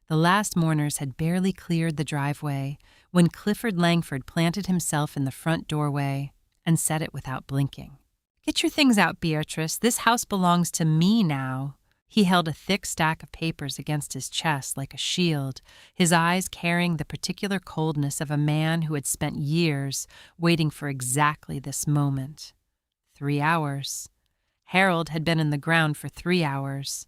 The last mourners had barely cleared the driveway when Clifford Langford planted himself in the front doorway and said it without blinking. "Get your things out, Beatrice. This house belongs to me now." He held a thick stack of papers against his chest like a shield, his eyes carrying the particular coldness of a man who had spent years waiting for exactly this moment. 3 hours. Harold had been in the ground for 3 hours.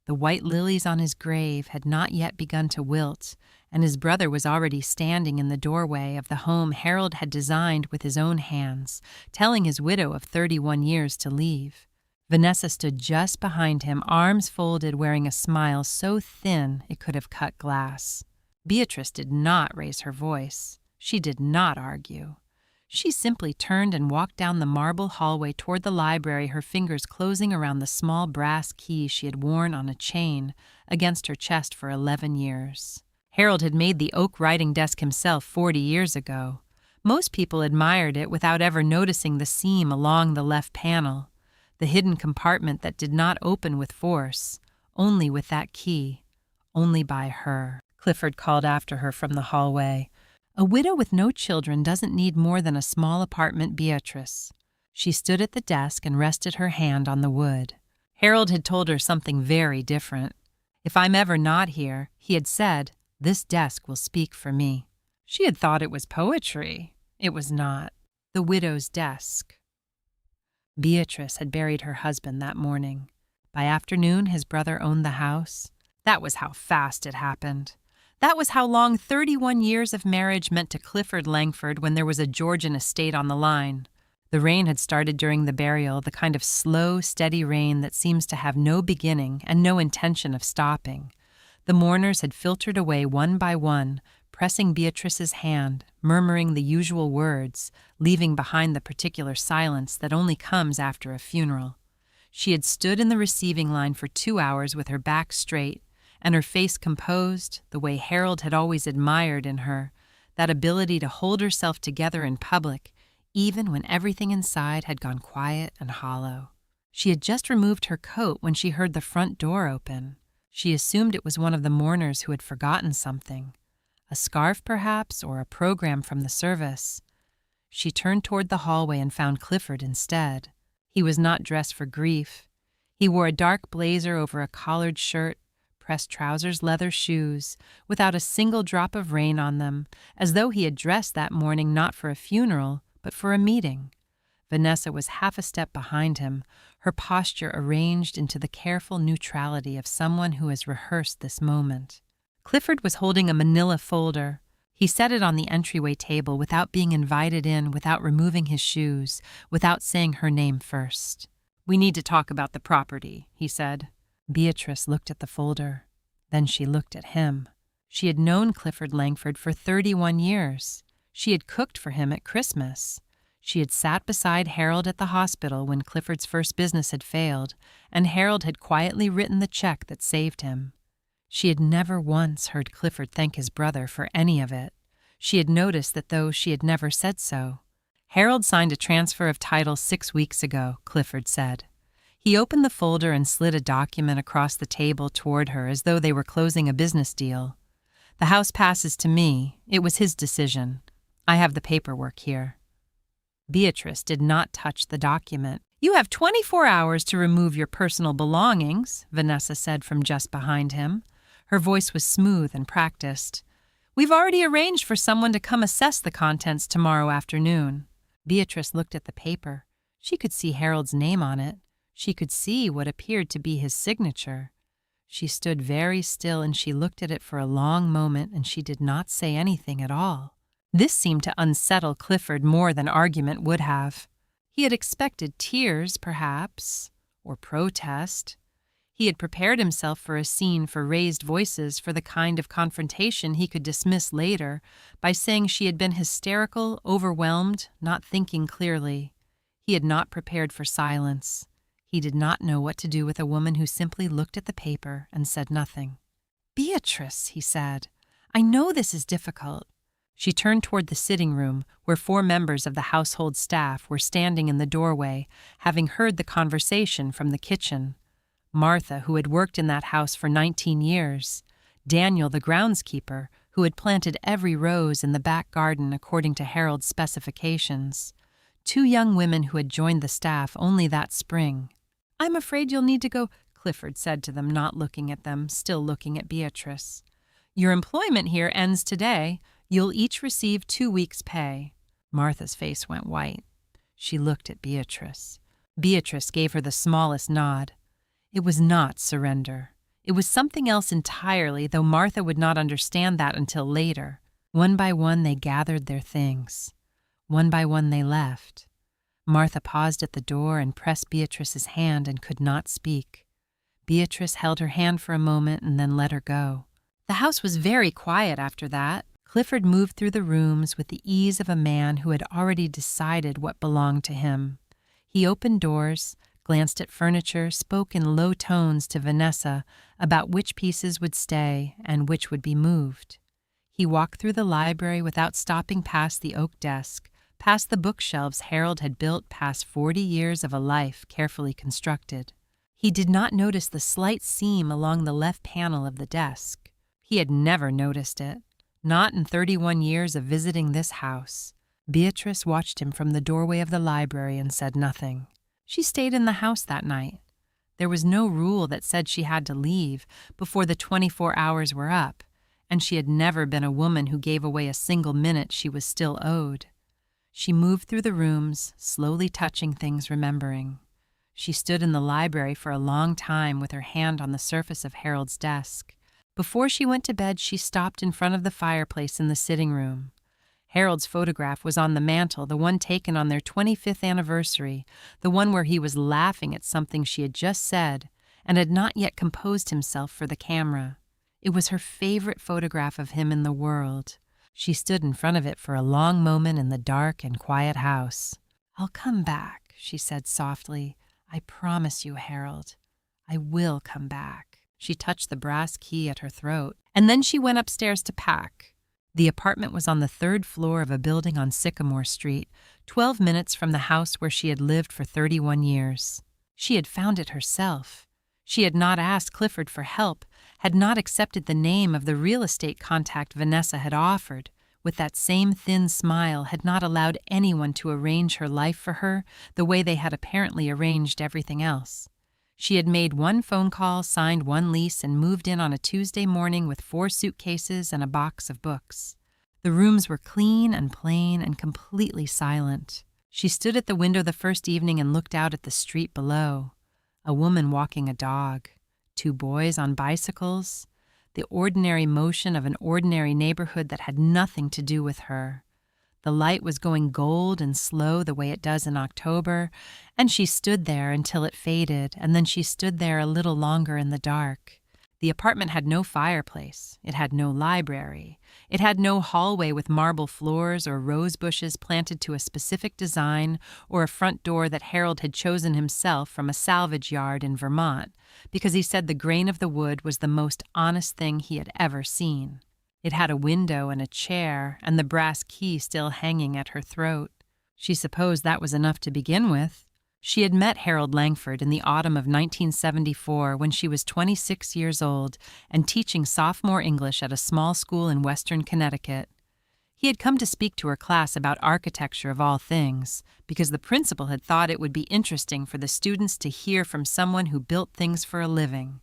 The white lilies on his grave had not yet begun to wilt, and his brother was already standing in the doorway of the home Harold had designed with his own hands, telling his widow of 31 years to leave. Vanessa stood just behind him, arms folded, wearing a smile so thin it could have cut glass. Beatrice did not raise her voice. She did not argue. She simply turned and walked down the marble hallway toward the library, her fingers closing around the small brass key she had worn on a chain against her chest for 11 years. Harold had made the oak writing desk himself 40 years ago. Most people admired it without ever noticing the seam along the left panel, the hidden compartment that did not open with force, only with that key, only by her. Clifford called after her from the hallway. "A widow with no children doesn't need more than a small apartment, Beatrice." She stood at the desk and rested her hand on the wood. Harold had told her something very different. "If I'm ever not here," he had said, "this desk will speak for me." She had thought it was poetry. It was not. The widow's desk. Beatrice had buried her husband that morning. By afternoon, his brother owned the house. That was how fast it happened. That was how long 31 years of marriage meant to Clifford Langford when there was a Georgian estate on the line. The rain had started during the burial, the kind of slow, steady rain that seems to have no beginning and no intention of stopping. The mourners had filtered away one by one, pressing Beatrice's hand, murmuring the usual words, leaving behind the particular silence that only comes after a funeral. She had stood in the receiving line for 2 hours with her back straight, and her face composed, the way Harold had always admired in her, that ability to hold herself together in public, even when everything inside had gone quiet and hollow. She had just removed her coat when she heard the front door open. She assumed it was one of the mourners who had forgotten something, a scarf perhaps, or a program from the service. She turned toward the hallway and found Clifford instead. He was not dressed for grief. He wore a dark blazer over a collared shirt, pressed trousers, leather shoes, without a single drop of rain on them, as though he had dressed that morning not for a funeral, but for a meeting. Vanessa was half a step behind him, her posture arranged into the careful neutrality of someone who has rehearsed this moment. Clifford was holding a manila folder. He set it on the entryway table without being invited in, without removing his shoes, without saying her name first. "We need to talk about the property," he said. Beatrice looked at the folder. Then she looked at him. She had known Clifford Langford for 31 years. She had cooked for him at Christmas. She had sat beside Harold at the hospital when Clifford's first business had failed, and Harold had quietly written the check that saved him. She had never once heard Clifford thank his brother for any of it. She had noticed that though she had never said so. "Harold signed a transfer of title 6 weeks ago," Clifford said. He opened the folder and slid a document across the table toward her as though they were closing a business deal. "The house passes to me. It was his decision. I have the paperwork here." Beatrice did not touch the document. "You have 24 hours to remove your personal belongings," Vanessa said from just behind him. Her voice was smooth and practiced. "We've already arranged for someone to come assess the contents tomorrow afternoon." Beatrice looked at the paper. She could see Harold's name on it. She could see what appeared to be his signature. She stood very still and she looked at it for a long moment, and she did not say anything at all. This seemed to unsettle Clifford more than argument would have. He had expected tears, perhaps, or protest. He had prepared himself for a scene, for raised voices, for the kind of confrontation he could dismiss later by saying she had been hysterical, overwhelmed, not thinking clearly. He had not prepared for silence. He did not know what to do with a woman who simply looked at the paper and said nothing. "Beatrice," he said, "I know this is difficult." She turned toward the sitting room, where 4 members of the household staff were standing in the doorway, having heard the conversation from the kitchen. Martha, who had worked in that house for 19 years, Daniel, the groundskeeper, who had planted every rose in the back garden according to Harold's specifications. 2 young women who had joined the staff only that spring. "I'm afraid you'll need to go," Clifford said to them, not looking at them, still looking at Beatrice. "Your employment here ends today. You'll each receive 2 weeks' pay." Martha's face went white. She looked at Beatrice. Beatrice gave her the smallest nod. It was not surrender. It was something else entirely, though Martha would not understand that until later. One by one they gathered their things. One by one they left. Martha paused at the door and pressed Beatrice's hand and could not speak. Beatrice held her hand for a moment and then let her go. The house was very quiet after that. Clifford moved through the rooms with the ease of a man who had already decided what belonged to him. He opened doors, glanced at furniture, spoke in low tones to Vanessa about which pieces would stay and which would be moved. He walked through the library without stopping past the oak desk, past the bookshelves Harold had built past 40 years of a life carefully constructed. He did not notice the slight seam along the left panel of the desk. He had never noticed it, not in 31 years of visiting this house. Beatrice watched him from the doorway of the library and said nothing. She stayed in the house that night. There was no rule that said she had to leave before the 24 hours were up, and she had never been a woman who gave away a single minute she was still owed. She moved through the rooms, slowly touching things, remembering. She stood in the library for a long time with her hand on the surface of Harold's desk. Before she went to bed, she stopped in front of the fireplace in the sitting room. Harold's photograph was on the mantel, the one taken on their 25th anniversary, the one where he was laughing at something she had just said and had not yet composed himself for the camera. It was her favorite photograph of him in the world. She stood in front of it for a long moment in the dark and quiet house. "I'll come back," she said softly. "I promise you, Harold. I will come back." She touched the brass key at her throat, and then she went upstairs to pack. The apartment was on the 3rd floor of a building on Sycamore Street, 12 minutes from the house where she had lived for 31 years. She had found it herself. She had not asked Clifford for help, had not accepted the name of the real estate contact Vanessa had offered. With that same thin smile, had not allowed anyone to arrange her life for her the way they had apparently arranged everything else. She had made 1 phone call, signed 1 lease, and moved in on a Tuesday morning with 4 suitcases and a box of books. The rooms were clean and plain and completely silent. She stood at the window the first evening and looked out at the street below. A woman walking a dog, 2 boys on bicycles, the ordinary motion of an ordinary neighborhood that had nothing to do with her. The light was going gold and slow the way it does in October, and she stood there until it faded, and then she stood there a little longer in the dark. The apartment had no fireplace. It had no library. It had no hallway with marble floors or rose bushes planted to a specific design or a front door that Harold had chosen himself from a salvage yard in Vermont because he said the grain of the wood was the most honest thing he had ever seen. It had a window and a chair and the brass key still hanging at her throat. She supposed that was enough to begin with. She had met Harold Langford in the autumn of 1974 when she was 26 years old and teaching sophomore English at a small school in western Connecticut. He had come to speak to her class about architecture of all things because the principal had thought it would be interesting for the students to hear from someone who built things for a living.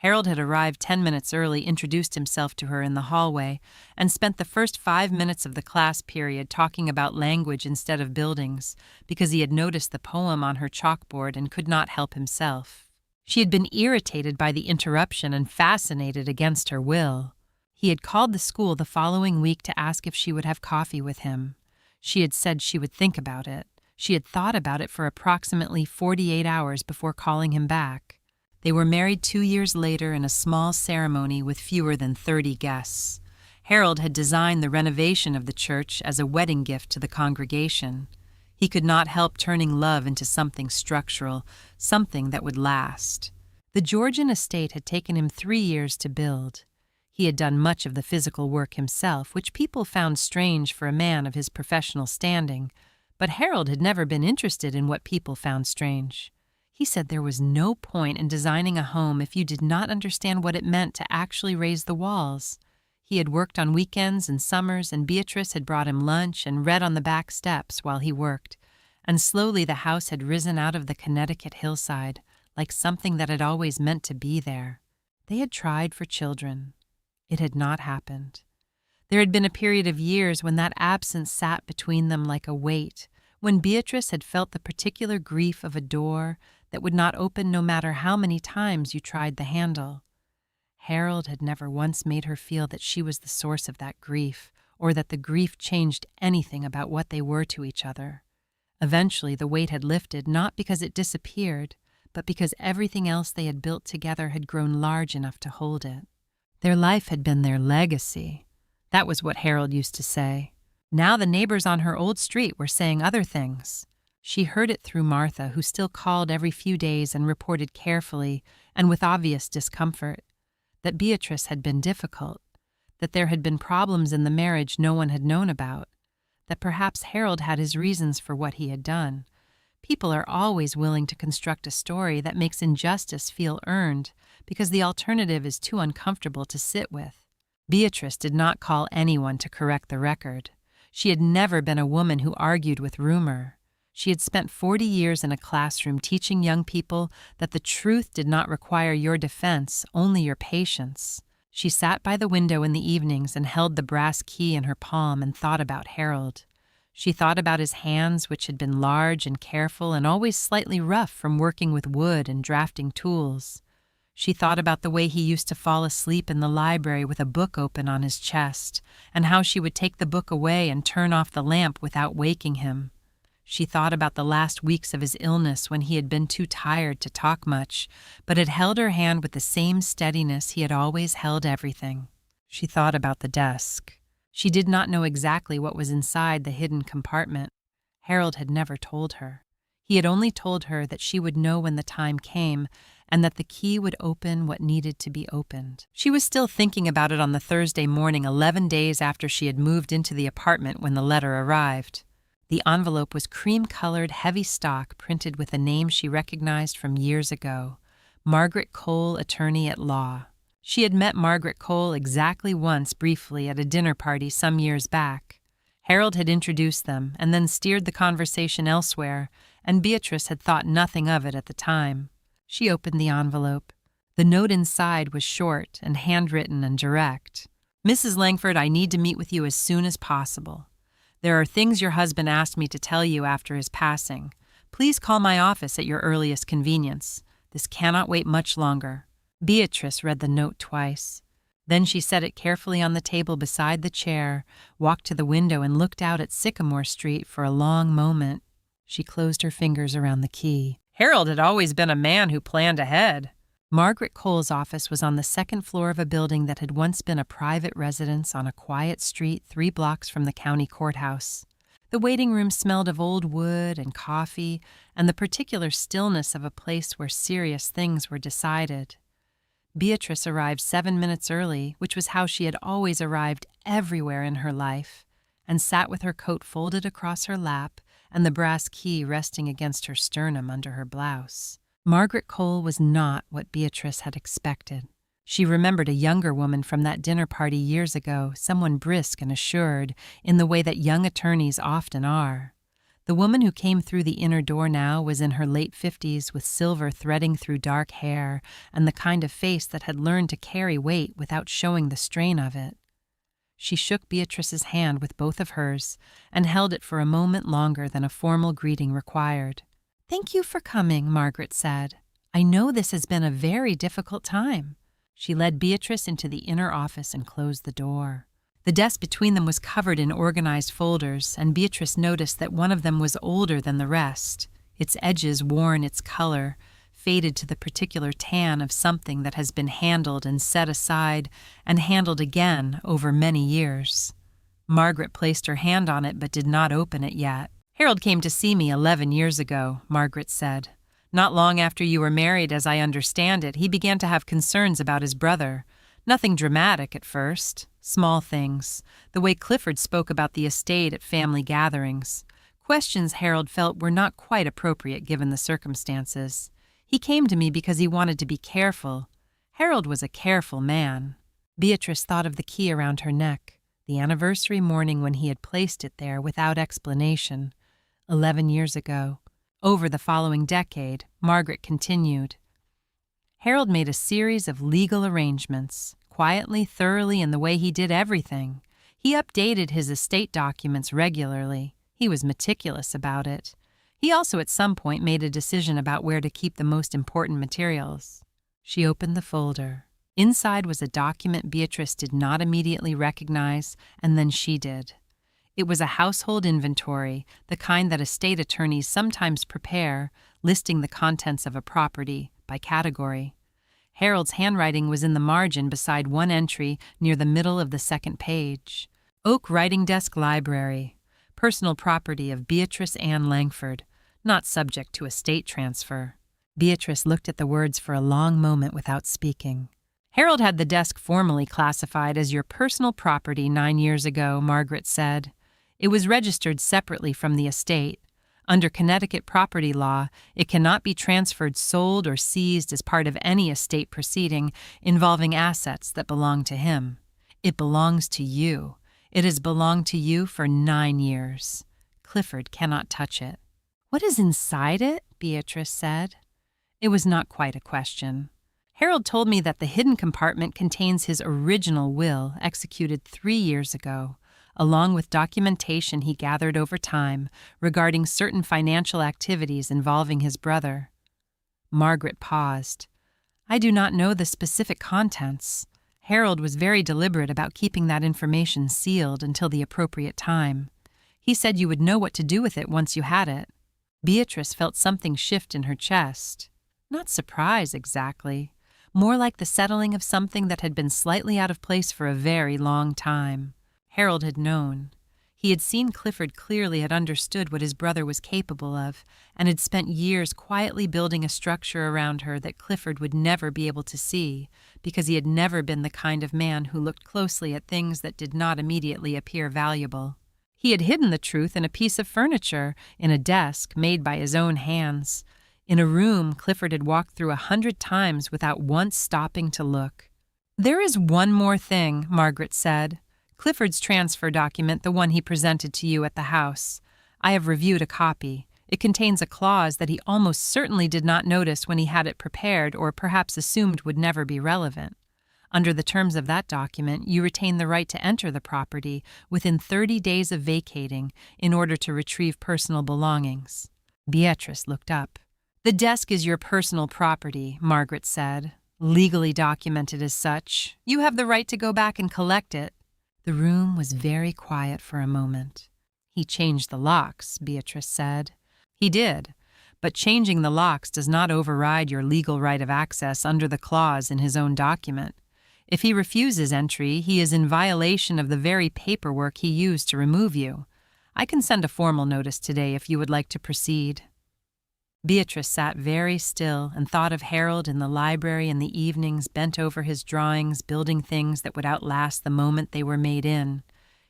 Harold had arrived 10 minutes early, introduced himself to her in the hallway, and spent the first 5 minutes of the class period talking about language instead of buildings, because he had noticed the poem on her chalkboard and could not help himself. She had been irritated by the interruption and fascinated against her will. He had called the school the following week to ask if she would have coffee with him. She had said she would think about it. She had thought about it for approximately 48 hours before calling him back. They were married 2 years later in a small ceremony with fewer than 30 guests. Harold had designed the renovation of the church as a wedding gift to the congregation. He could not help turning love into something structural, something that would last. The Georgian estate had taken him 3 years to build. He had done much of the physical work himself, which people found strange for a man of his professional standing, but Harold had never been interested in what people found strange. He said there was no point in designing a home if you did not understand what it meant to actually raise the walls. He had worked on weekends and summers, and Beatrice had brought him lunch and read on the back steps while he worked. And slowly the house had risen out of the Connecticut hillside, like something that had always meant to be there. They had tried for children. It had not happened. There had been a period of years when that absence sat between them like a weight, when Beatrice had felt the particular grief of a door that would not open no matter how many times you tried the handle. Harold had never once made her feel that she was the source of that grief, or that the grief changed anything about what they were to each other. Eventually, the weight had lifted, not because it disappeared, but because everything else they had built together had grown large enough to hold it. Their life had been their legacy. That was what Harold used to say. Now the neighbors on her old street were saying other things. She heard it through Martha, who still called every few days and reported carefully and with obvious discomfort that Beatrice had been difficult, that there had been problems in the marriage no one had known about, that perhaps Harold had his reasons for what he had done. People are always willing to construct a story that makes injustice feel earned because the alternative is too uncomfortable to sit with. Beatrice did not call anyone to correct the record. She had never been a woman who argued with rumor. She had spent 40 years in a classroom teaching young people that the truth did not require your defense, only your patience. She sat by the window in the evenings and held the brass key in her palm and thought about Harold. She thought about his hands, which had been large and careful and always slightly rough from working with wood and drafting tools. She thought about the way he used to fall asleep in the library with a book open on his chest, and how she would take the book away and turn off the lamp without waking him. She thought about the last weeks of his illness when he had been too tired to talk much, but had held her hand with the same steadiness he had always held everything. She thought about the desk. She did not know exactly what was inside the hidden compartment. Harold had never told her. He had only told her that she would know when the time came, and that the key would open what needed to be opened. She was still thinking about it on the Thursday morning 11 days after she had moved into the apartment when the letter arrived. The envelope was cream-colored, heavy stock printed with a name she recognized from years ago, Margaret Cole, attorney at law. She had met Margaret Cole exactly once briefly at a dinner party some years back. Harold had introduced them and then steered the conversation elsewhere, and Beatrice had thought nothing of it at the time. She opened the envelope. The note inside was short and handwritten and direct. "Mrs. Langford, I need to meet with you as soon as possible. There are things your husband asked me to tell you after his passing. Please call my office at your earliest convenience. This cannot wait much longer." Beatrice read the note twice. Then she set it carefully on the table beside the chair, walked to the window and looked out at Sycamore Street for a long moment. She closed her fingers around the key. Harold had always been a man who planned ahead. Margaret Cole's office was on the second floor of a building that had once been a private residence on a quiet street 3 blocks from the county courthouse. The waiting room smelled of old wood and coffee and the particular stillness of a place where serious things were decided. Beatrice arrived 7 minutes early, which was how she had always arrived everywhere in her life, and sat with her coat folded across her lap and the brass key resting against her sternum under her blouse. Margaret Cole was not what Beatrice had expected. She remembered a younger woman from that dinner party years ago, someone brisk and assured, in the way that young attorneys often are. The woman who came through the inner door now was in her late 50s with silver threading through dark hair and the kind of face that had learned to carry weight without showing the strain of it. She shook Beatrice's hand with both of hers and held it for a moment longer than a formal greeting required. "Thank you for coming," Margaret said. "I know this has been a very difficult time." She led Beatrice into the inner office and closed the door. The desk between them was covered in organized folders, and Beatrice noticed that one of them was older than the rest, its edges worn, its color faded to the particular tan of something that has been handled and set aside and handled again over many years. Margaret placed her hand on it but did not open it yet. "Harold came to see me 11 years ago," Margaret said. "Not long after you were married, as I understand it, he began to have concerns about his brother. Nothing dramatic at first. Small things. The way Clifford spoke about the estate at family gatherings. Questions Harold felt were not quite appropriate given the circumstances. He came to me because he wanted to be careful. Harold was a careful man. Beatrice thought of the key around her neck, the anniversary morning when he had placed it there without explanation. 11 years ago. Over the following decade, Margaret continued. Harold made a series of legal arrangements, quietly, thoroughly, in the way he did everything. He updated his estate documents regularly. He was meticulous about it. He also at some point made a decision about where to keep the most important materials. She opened the folder. Inside was a document Beatrice did not immediately recognize, and then she did. It was a household inventory, the kind that estate attorneys sometimes prepare, listing the contents of a property by category. Harold's handwriting was in the margin beside one entry near the middle of the second page. Oak Writing Desk Library, personal property of Beatrice Ann Langford, not subject to estate transfer. Beatrice looked at the words for a long moment without speaking. Harold had the desk formally classified as your personal property 9 years ago, Margaret said. It was registered separately from the estate. Under Connecticut property law, it cannot be transferred, sold, or seized as part of any estate proceeding involving assets that belong to him. It belongs to you. It has belonged to you for 9 years. Clifford cannot touch it. What is inside it? Beatrice said. It was not quite a question. Harold told me that the hidden compartment contains his original will, executed 3 years ago, along with documentation he gathered over time regarding certain financial activities involving his brother. Margaret paused. I do not know the specific contents. Harold was very deliberate about keeping that information sealed until the appropriate time. He said you would know what to do with it once you had it. Beatrice felt something shift in her chest. Not surprise, exactly. More like the settling of something that had been slightly out of place for a very long time. Harold had known. He had seen Clifford clearly, had understood what his brother was capable of, and had spent years quietly building a structure around her that Clifford would never be able to see, because he had never been the kind of man who looked closely at things that did not immediately appear valuable. He had hidden the truth in a piece of furniture, in a desk made by his own hands, in a room Clifford had walked through 100 times without once stopping to look. There is one more thing, Margaret said. Clifford's transfer document, the one he presented to you at the house. I have reviewed a copy. It contains a clause that he almost certainly did not notice when he had it prepared, or perhaps assumed would never be relevant. Under the terms of that document, you retain the right to enter the property within 30 days of vacating in order to retrieve personal belongings. Beatrice looked up. The desk is your personal property, Margaret said. Legally documented as such. You have the right to go back and collect it. The room was very quiet for a moment. He changed the locks, Beatrice said. He did, but changing the locks does not override your legal right of access under the clause in his own document. If he refuses entry, he is in violation of the very paperwork he used to remove you. I can send a formal notice today if you would like to proceed. Beatrice sat very still and thought of Harold in the library in the evenings, bent over his drawings, building things that would outlast the moment they were made in.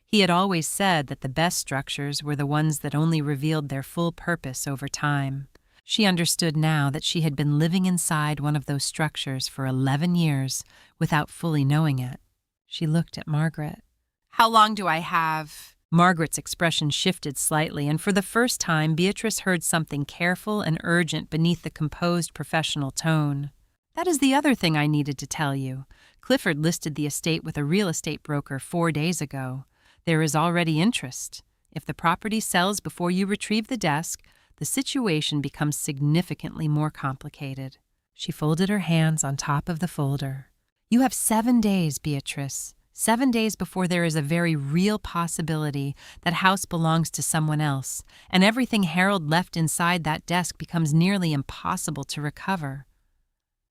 He had always said that the best structures were the ones that only revealed their full purpose over time. She understood now that she had been living inside one of those structures for 11 years without fully knowing it. She looked at Margaret. How long do I have? Margaret's expression shifted slightly, and for the first time Beatrice heard something careful and urgent beneath the composed professional tone. That is the other thing I needed to tell you. Clifford listed the estate with a real estate broker 4 days ago. There is already interest. If the property sells before you retrieve the desk, the situation becomes significantly more complicated. She folded her hands on top of the folder. You have 7 days, Beatrice. 7 days before there is a very real possibility that house belongs to someone else, and everything Harold left inside that desk becomes nearly impossible to recover.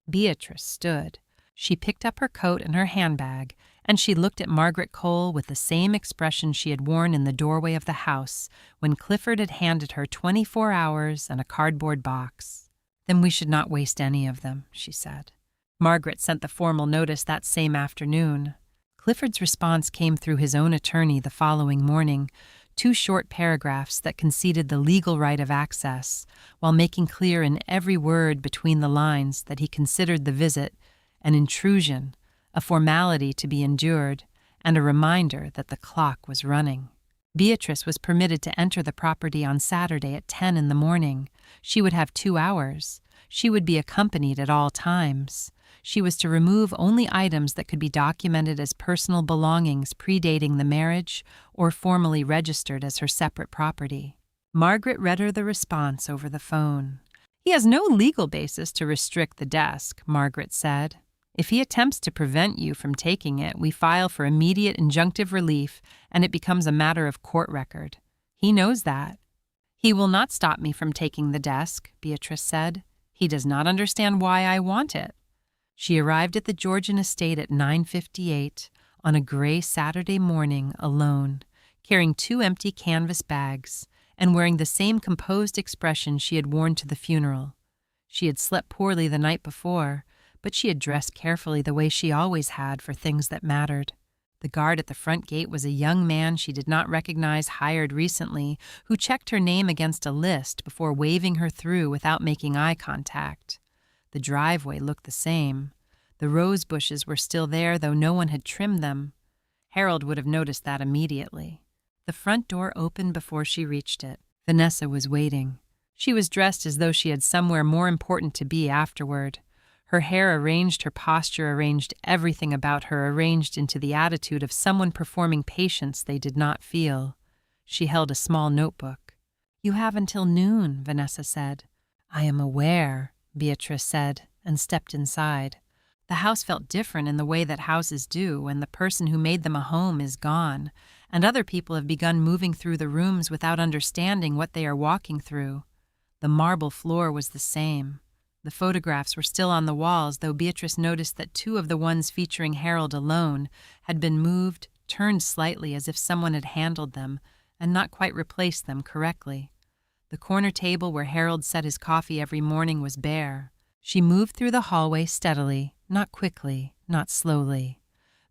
Beatrice stood. She picked up her coat and her handbag, and she looked at Margaret Cole with the same expression she had worn in the doorway of the house when Clifford had handed her 24 hours and a cardboard box. Then we should not waste any of them, she said. Margaret sent the formal notice that same afternoon. Clifford's response came through his own attorney the following morning, 2 short paragraphs that conceded the legal right of access, while making clear in every word between the lines that he considered the visit an intrusion, a formality to be endured, and a reminder that the clock was running. Beatrice was permitted to enter the property on Saturday at 10 in the morning. She would have 2 hours. She would be accompanied at all times. She was to remove only items that could be documented as personal belongings predating the marriage or formally registered as her separate property. Margaret read her the response over the phone. "He has no legal basis to restrict the desk," Margaret said. "If he attempts to prevent you from taking it, we file for immediate injunctive relief and it becomes a matter of court record. He knows that." "He will not stop me from taking the desk," Beatrice said. "He does not understand why I want it." She arrived at the Georgian estate at 9:58 on a gray Saturday morning alone, carrying 2 empty canvas bags and wearing the same composed expression she had worn to the funeral. She had slept poorly the night before, but she had dressed carefully the way she always had for things that mattered. The guard at the front gate was a young man she did not recognize, hired recently, who checked her name against a list before waving her through without making eye contact. The driveway looked the same. The rose bushes were still there, though no one had trimmed them. Harold would have noticed that immediately. The front door opened before she reached it. Vanessa was waiting. She was dressed as though she had somewhere more important to be afterward. Her hair arranged, her posture arranged, everything about her arranged into the attitude of someone performing patience they did not feel. She held a small notebook. "You have until noon," Vanessa said. "I am aware," Beatrice said, and stepped inside. The house felt different in the way that houses do when the person who made them a home is gone, and other people have begun moving through the rooms without understanding what they are walking through. The marble floor was the same. The photographs were still on the walls, though Beatrice noticed that 2 of the ones featuring Harold alone had been moved, turned slightly as if someone had handled them, and not quite replaced them correctly. The corner table where Harold set his coffee every morning was bare. She moved through the hallway steadily, not quickly, not slowly.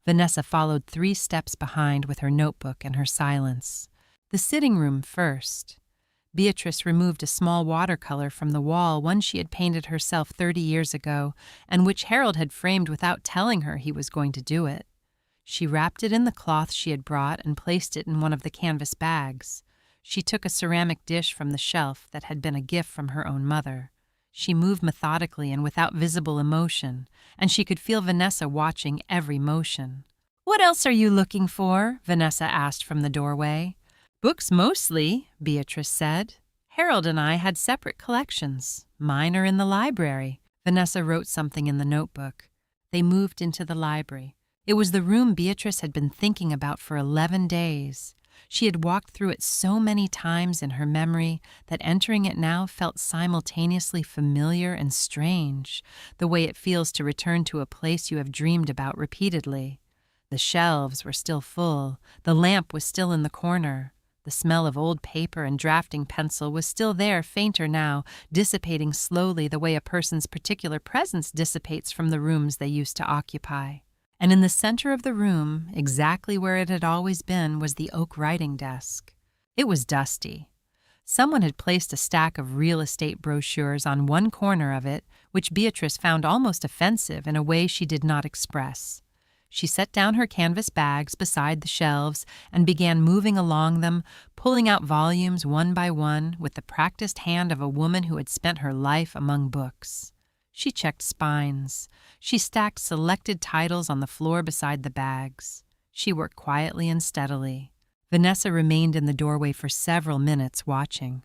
Vanessa followed 3 steps behind with her notebook and her silence. The sitting room first. Beatrice removed a small watercolor from the wall, one she had painted herself 30 years ago, and which Harold had framed without telling her he was going to do it. She wrapped it in the cloth she had brought and placed it in one of the canvas bags. She took a ceramic dish from the shelf that had been a gift from her own mother. She moved methodically and without visible emotion, and she could feel Vanessa watching every motion. "What else are you looking for?" Vanessa asked from the doorway. "Books mostly," Beatrice said. "Harold and I had separate collections. Mine are in the library." Vanessa wrote something in the notebook. They moved into the library. It was the room Beatrice had been thinking about for 11 days. She had walked through it so many times in her memory that entering it now felt simultaneously familiar and strange, the way it feels to return to a place you have dreamed about repeatedly. The shelves were still full. The lamp was still in the corner. The smell of old paper and drafting pencil was still there, fainter now, dissipating slowly the way a person's particular presence dissipates from the rooms they used to occupy. And in the center of the room, exactly where it had always been, was the oak writing desk. It was dusty. Someone had placed a stack of real estate brochures on one corner of it, which Beatrice found almost offensive in a way she did not express. She set down her canvas bags beside the shelves and began moving along them, pulling out volumes one by one with the practiced hand of a woman who had spent her life among books. She checked spines. She stacked selected titles on the floor beside the bags. She worked quietly and steadily. Vanessa remained in the doorway for several minutes, watching.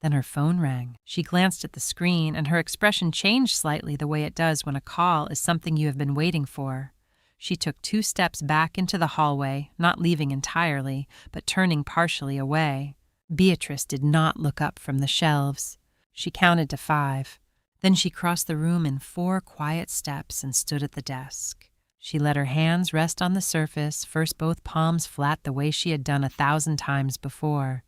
Then her phone rang. She glanced at the screen, and her expression changed slightly the way it does when a call is something you have been waiting for. She took 2 steps back into the hallway, not leaving entirely, but turning partially away. Beatrice did not look up from the shelves. She counted to 5. Then she crossed the room in 4 quiet steps and stood at the desk. She let her hands rest on the surface, first both palms flat the way she had done 1,000 times before.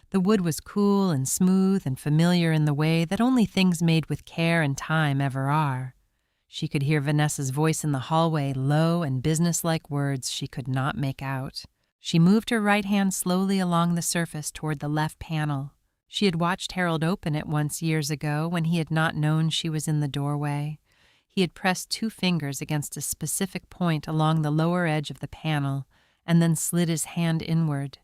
The wood was cool and smooth and familiar in the way that only things made with care and time ever are. She could hear Vanessa's voice in the hallway, low and businesslike words she could not make out. She moved her right hand slowly along the surface toward the left panel. She had watched Harold open it once years ago when he had not known she was in the doorway. He had pressed 2 fingers against a specific point along the lower edge of the panel and then slid his hand inward.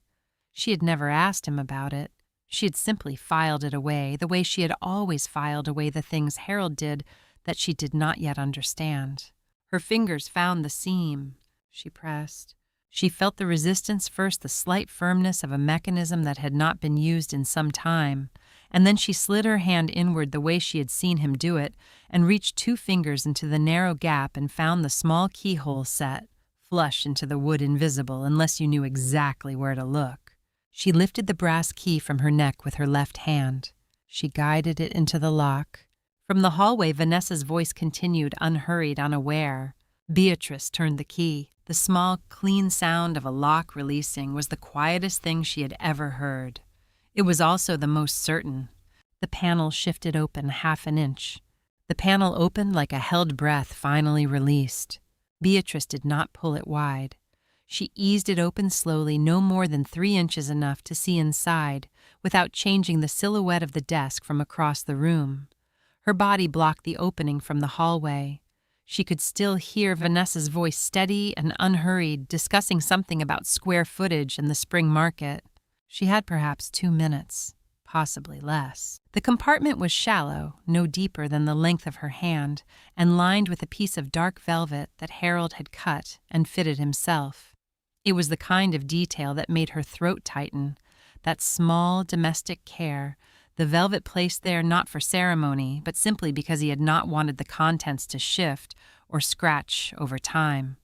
She had never asked him about it. She had simply filed it away, the way she had always filed away the things Harold did that she did not yet understand. Her fingers found the seam. She pressed. She felt the resistance, first the slight firmness of a mechanism that had not been used in some time, and then she slid her hand inward the way she had seen him do it and reached 2 fingers into the narrow gap and found the small keyhole set, flush into the wood invisible unless you knew exactly where to look. She lifted the brass key from her neck with her left hand. She guided it into the lock. From the hallway, Vanessa's voice continued, unhurried, unaware. Beatrice turned the key. The small, clean sound of a lock releasing was the quietest thing she had ever heard. It was also the most certain. The panel shifted open 1/2 inch. The panel opened like a held breath finally released. Beatrice did not pull it wide. She eased it open slowly, no more than 3 inches enough to see inside, without changing the silhouette of the desk from across the room. Her body blocked the opening from the hallway. She could still hear Vanessa's voice, steady and unhurried, discussing something about square footage and the spring market. She had perhaps 2 minutes, possibly less. The compartment was shallow, no deeper than the length of her hand, and lined with a piece of dark velvet that Harold had cut and fitted himself. It was the kind of detail that made her throat tighten, that small domestic care, the velvet placed there not for ceremony, but simply because he had not wanted the contents to shift or scratch over time.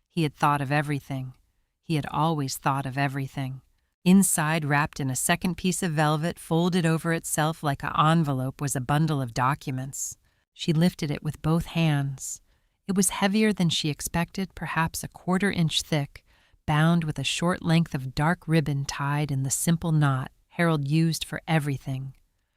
He had thought of everything. He had always thought of everything. Inside, wrapped in a second piece of velvet, folded over itself like an envelope, was a bundle of documents. She lifted it with both hands. It was heavier than she expected, perhaps a 1/4 inch thick, bound with a short length of dark ribbon tied in the simple knot Harold used for everything.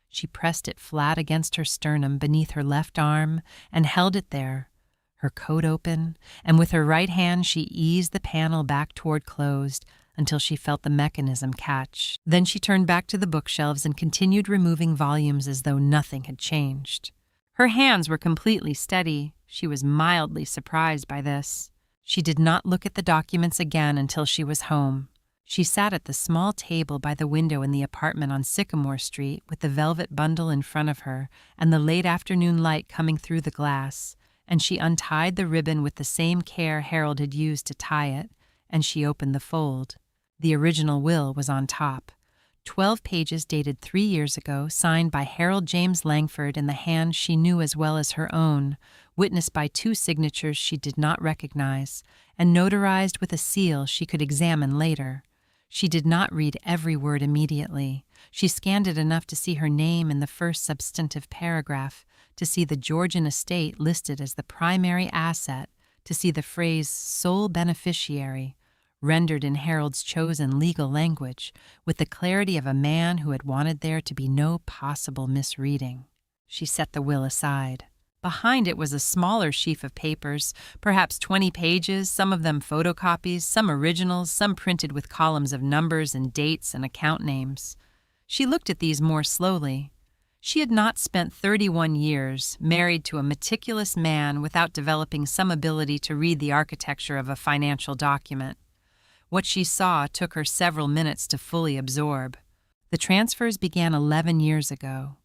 She pressed it flat against her sternum beneath her left arm and held it there, her coat open, and with her right hand she eased the panel back toward closed until she felt the mechanism catch. Then she turned back to the bookshelves and continued removing volumes as though nothing had changed. Her hands were completely steady. She was mildly surprised by this. She did not look at the documents again until she was home. She sat at the small table by the window in the apartment on Sycamore Street with the velvet bundle in front of her and the late afternoon light coming through the glass, and she untied the ribbon with the same care Harold had used to tie it, and she opened the fold. The original will was on top. 12 pages dated 3 years ago, signed by Harold James Langford in the hand she knew as well as her own, witnessed by 2 signatures she did not recognize, and notarized with a seal she could examine later. She did not read every word immediately. She scanned it enough to see her name in the first substantive paragraph, to see the Georgian estate listed as the primary asset, to see the phrase sole beneficiary, rendered in Harold's chosen legal language, with the clarity of a man who had wanted there to be no possible misreading. She set the will aside. Behind it was a smaller sheaf of papers, perhaps 20 pages, some of them photocopies, some originals, some printed with columns of numbers and dates and account names. She looked at these more slowly. She had not spent 31 years married to a meticulous man without developing some ability to read the architecture of a financial document. What she saw took her several minutes to fully absorb. The transfers began 11 years ago.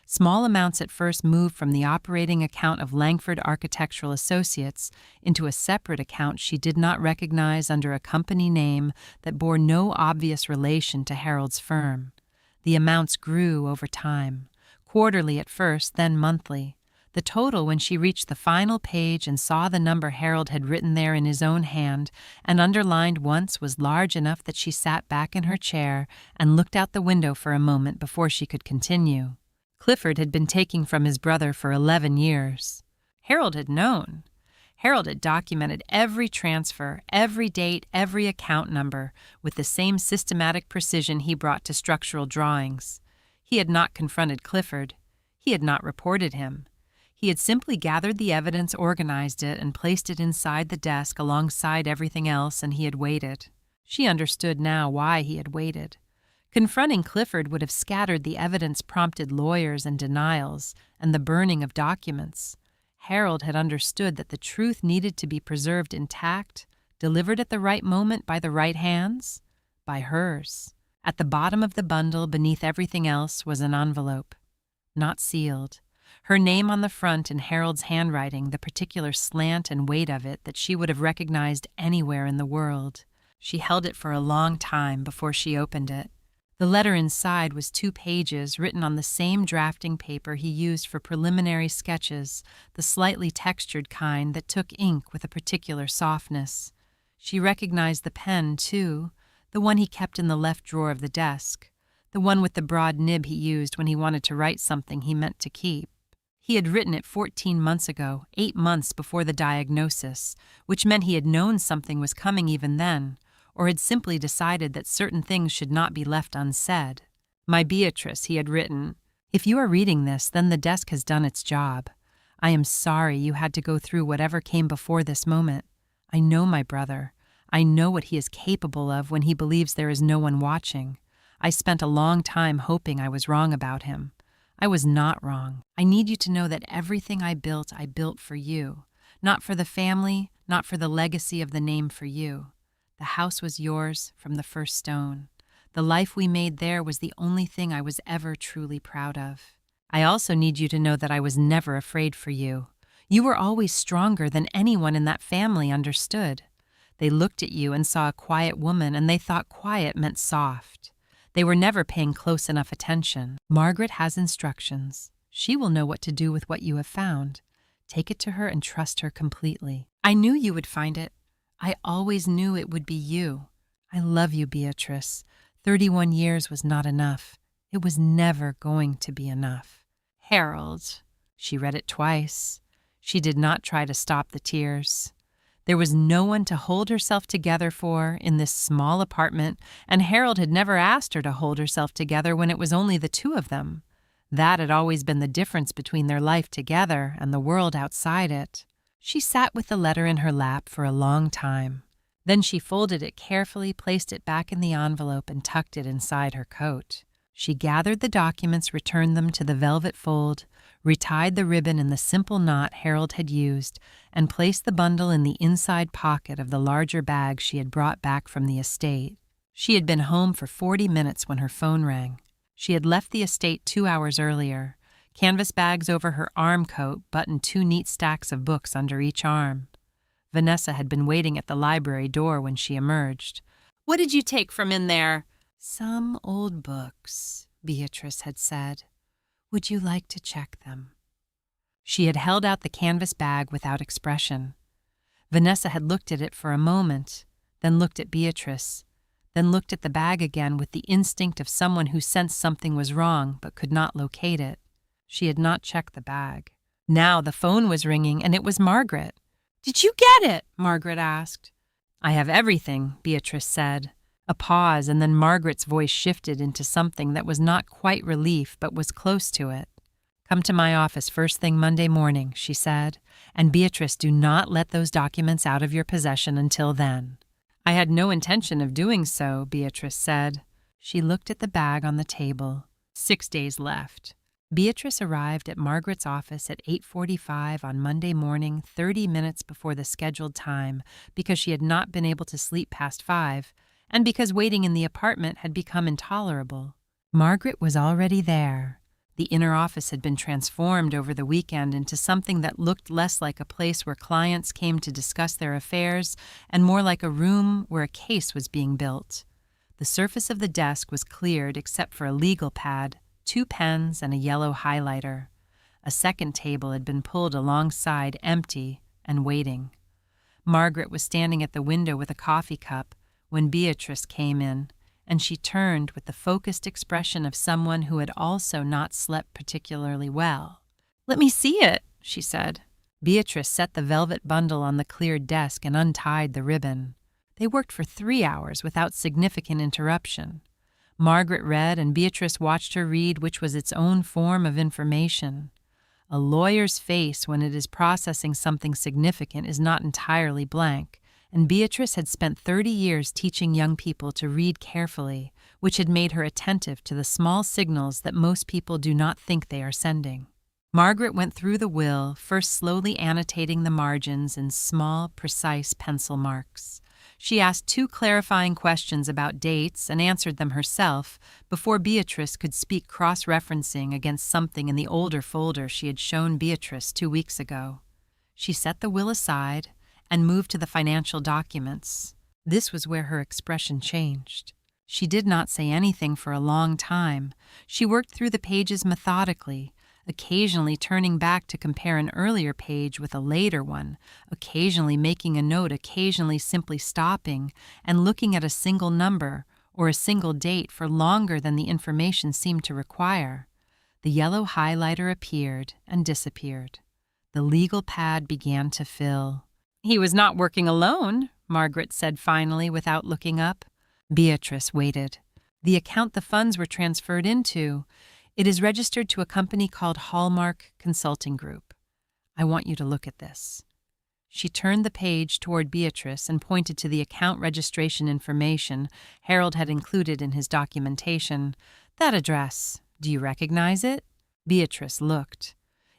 Small amounts at first moved from the operating account of Langford Architectural Associates into a separate account she did not recognize under a company name that bore no obvious relation to Harold's firm. The amounts grew over time, quarterly at first, then monthly. The total, when she reached the final page and saw the number Harold had written there in his own hand and underlined once, was large enough that she sat back in her chair and looked out the window for a moment before she could continue. Clifford had been taking from his brother for 11 years. Harold had known. Harold had documented every transfer, every date, every account number, with the same systematic precision he brought to structural drawings. He had not confronted Clifford. He had not reported him. He had simply gathered the evidence, organized it, and placed it inside the desk alongside everything else, and he had waited. She understood now why he had waited. Confronting Clifford would have scattered the evidence-prompted lawyers and denials and the burning of documents. Harold had understood that the truth needed to be preserved intact, delivered at the right moment by the right hands, by hers. At the bottom of the bundle, beneath everything else, was an envelope, not sealed. Her name on the front in Harold's handwriting, the particular slant and weight of it that she would have recognized anywhere in the world. She held it for a long time before she opened it. The letter inside was 2 pages written on the same drafting paper he used for preliminary sketches, the slightly textured kind that took ink with a particular softness. She recognized the pen, too, the one he kept in the left drawer of the desk, the one with the broad nib he used when he wanted to write something he meant to keep. He had written it 14 months ago, 8 months before the diagnosis, which meant he had known something was coming even then, or had simply decided that certain things should not be left unsaid. My Beatrice, he had written, if you are reading this, then the desk has done its job. I am sorry you had to go through whatever came before this moment. I know my brother. I know what he is capable of when he believes there is no one watching. I spent a long time hoping I was wrong about him. I was not wrong. I need you to know that everything I built for you. Not for the family, not for the legacy of the name for you. The house was yours from the first stone. The life we made there was the only thing I was ever truly proud of. I also need you to know that I was never afraid for you. You were always stronger than anyone in that family understood. They looked at you and saw a quiet woman, and they thought quiet meant soft. They were never paying close enough attention. Margaret has instructions. She will know what to do with what you have found. Take it to her and trust her completely. I knew you would find it. I always knew it would be you. I love you, Beatrice. 31 years was not enough. It was never going to be enough. Harold. She read it twice. She did not try to stop the tears. There was no one to hold herself together for in this small apartment, and Harold had never asked her to hold herself together when it was only the 2 of them. That had always been the difference between their life together and the world outside it. She sat with the letter in her lap for a long time. Then she folded it carefully, placed it back in the envelope, and tucked it inside her coat. She gathered the documents, returned them to the velvet fold, retied the ribbon in the simple knot Harold had used, and placed the bundle in the inside pocket of the larger bag she had brought back from the estate. She had been home for 40 minutes when her phone rang. She had left the estate 2 hours earlier, canvas bags over her arm coat, buttoned 2 neat stacks of books under each arm. Vanessa had been waiting at the library door when she emerged. "What did you take from in there?" "Some old books," Beatrice had said. "Would you like to check them?" She had held out the canvas bag without expression. Vanessa had looked at it for a moment, then looked at Beatrice, then looked at the bag again with the instinct of someone who sensed something was wrong but could not locate it. She had not checked the bag. Now the phone was ringing, and it was Margaret. "Did you get it?" Margaret asked. "I have everything," Beatrice said. A pause, and then Margaret's voice shifted into something that was not quite relief but was close to it. "Come to my office first thing Monday morning," she said, "and Beatrice, do not let those documents out of your possession until then." "I had no intention of doing so," Beatrice said. She looked at the bag on the table. 6 days left. Beatrice arrived at Margaret's office at 8:45 on Monday morning, 30 minutes before the scheduled time, because she had not been able to sleep past 5, and because waiting in the apartment had become intolerable. Margaret was already there. The inner office had been transformed over the weekend into something that looked less like a place where clients came to discuss their affairs and more like a room where a case was being built. The surface of the desk was cleared except for a legal pad, 2 pens, and a yellow highlighter. A second table had been pulled alongside, empty and waiting. Margaret was standing at the window with a coffee cup when Beatrice came in, and she turned with the focused expression of someone who had also not slept particularly well. "Let me see it," she said. Beatrice set the velvet bundle on the cleared desk and untied the ribbon. They worked for 3 hours without significant interruption. Margaret read, and Beatrice watched her read, which was its own form of information. A lawyer's face when it is processing something significant is not entirely blank, and Beatrice had spent 30 years teaching young people to read carefully, which had made her attentive to the small signals that most people do not think they are sending. Margaret went through the will, first slowly annotating the margins in small, precise pencil marks. She asked 2 clarifying questions about dates and answered them herself before Beatrice could speak cross-referencing against something in the older folder she had shown Beatrice 2 weeks ago. She set the will aside and moved to the financial documents. This was where her expression changed. She did not say anything for a long time. She worked through the pages methodically, occasionally turning back to compare an earlier page with a later one, occasionally making a note, occasionally simply stopping and looking at a single number or a single date for longer than the information seemed to require. The yellow highlighter appeared and disappeared. The legal pad began to fill. "He was not working alone," Margaret said finally without looking up. Beatrice waited. "The account the funds were transferred into, it is registered to a company called Hallmark Consulting Group. I want you to look at this." She turned the page toward Beatrice and pointed to the account registration information Harold had included in his documentation. "That address, do you recognize it?" Beatrice looked.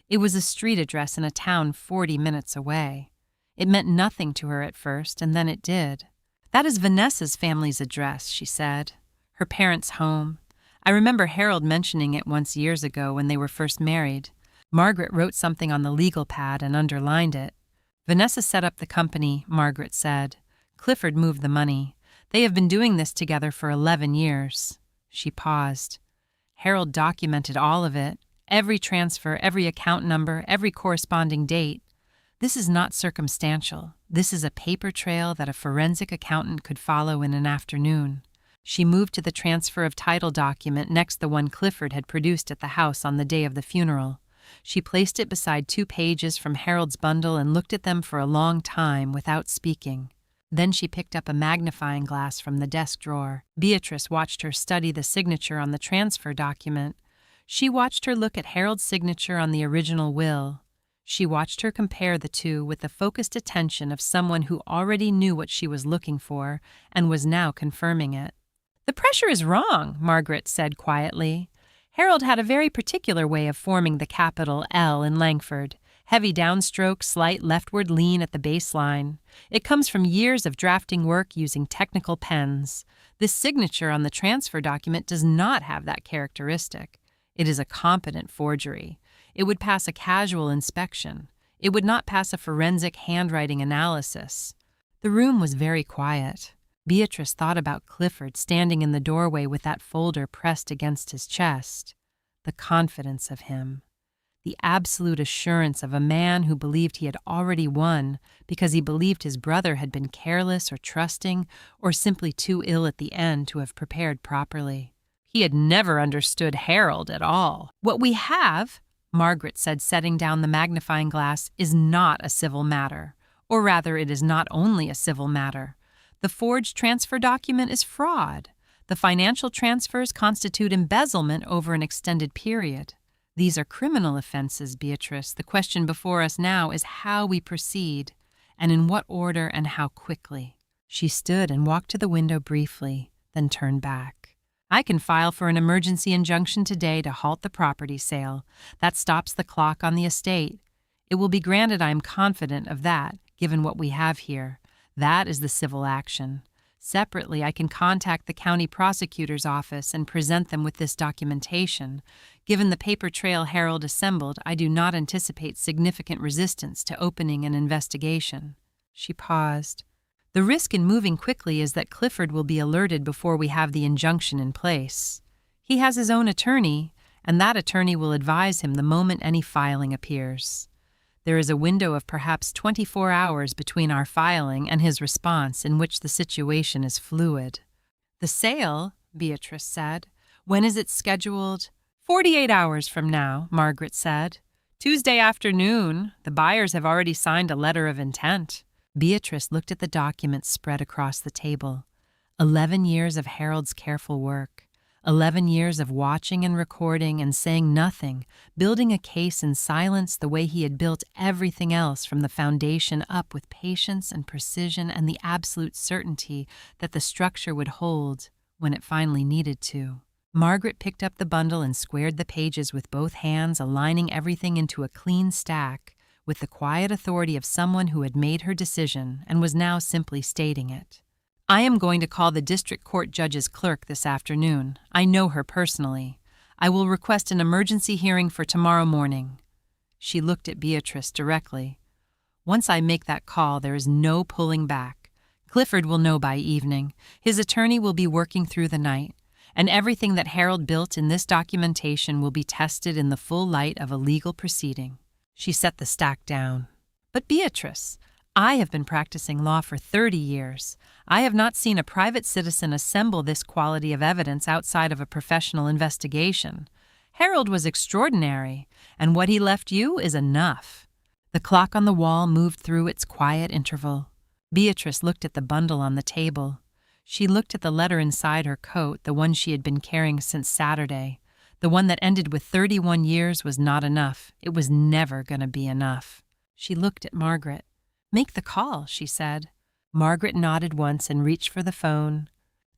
It was a street address in a town 40 minutes away. It meant nothing to her at first, and then it did. "That is Vanessa's family's address," she said. "Her parents' home. I remember Harold mentioning it once years ago when they were first married." Margaret wrote something on the legal pad and underlined it. "Vanessa set up the company," Margaret said. "Clifford moved the money. They have been doing this together for 11 years. She paused. "Harold documented all of it, every transfer, every account number, every corresponding date. This is not circumstantial. This is a paper trail that a forensic accountant could follow in an afternoon." She moved to the transfer of title document next the one Clifford had produced at the house on the day of the funeral. She placed it beside 2 pages from Harold's bundle and looked at them for a long time without speaking. Then she picked up a magnifying glass from the desk drawer. Beatrice watched her study the signature on the transfer document. She watched her look at Harold's signature on the original will. She watched her compare the two with the focused attention of someone who already knew what she was looking for and was now confirming it. "The pressure is wrong," Margaret said quietly. "Harold had a very particular way of forming the capital L in Langford. Heavy downstroke, slight leftward lean at the baseline. It comes from years of drafting work using technical pens. This signature on the transfer document does not have that characteristic. It is a competent forgery. It would pass a casual inspection. It would not pass a forensic handwriting analysis." The room was very quiet. Beatrice thought about Clifford standing in the doorway with that folder pressed against his chest. The confidence of him. The absolute assurance of a man who believed he had already won because he believed his brother had been careless or trusting or simply too ill at the end to have prepared properly. He had never understood Harold at all. "What we have," Margaret said, setting down the magnifying glass, "is not a civil matter. Or rather, it is not only a civil matter. The forged transfer document is fraud. The financial transfers constitute embezzlement over an extended period. These are criminal offenses, Beatrice. The question before us now is how we proceed, and in what order and how quickly." She stood and walked to the window briefly, then turned back. "I can file for an emergency injunction today to halt the property sale. That stops the clock on the estate. It will be granted, I am confident of that, given what we have here. That is the civil action. Separately, I can contact the county prosecutor's office and present them with this documentation. Given the paper trail Harold assembled, I do not anticipate significant resistance to opening an investigation." She paused. "The risk in moving quickly is that Clifford will be alerted before we have the injunction in place. He has his own attorney, and that attorney will advise him the moment any filing appears. There is a window of perhaps 24 hours between our filing and his response in which the situation is fluid." "The sale," Beatrice said. "When is it scheduled?" 48 hours from now," Margaret said. "Tuesday afternoon. The buyers have already signed a letter of intent." Beatrice looked at the documents spread across the table. 11 years of Harold's careful work. 11 years of watching and recording and saying nothing, building a case in silence the way he had built everything else from the foundation up with patience and precision and the absolute certainty that the structure would hold when it finally needed to. Margaret picked up the bundle and squared the pages with both hands, aligning everything into a clean stack, with the quiet authority of someone who had made her decision and was now simply stating it. I am going to call the district court judge's clerk this afternoon. I know her personally. I will request an emergency hearing for tomorrow morning. She looked at Beatrice directly. Once I make that call, there is no pulling back. Clifford will know by evening. His attorney will be working through the night, and everything that Harold built in this documentation will be tested in the full light of a legal proceeding. She set the stack down. But Beatrice, I have been practicing law for 30 years. I have not seen a private citizen assemble this quality of evidence outside of a professional investigation. Harold was extraordinary, and what he left you is enough. The clock on the wall moved through its quiet interval. Beatrice looked at the bundle on the table. She looked at the letter inside her coat, the one she had been carrying since Saturday. The one that ended with 31 years was not enough. It was never going to be enough. She looked at Margaret. "Make the call," she said. Margaret nodded once and reached for the phone.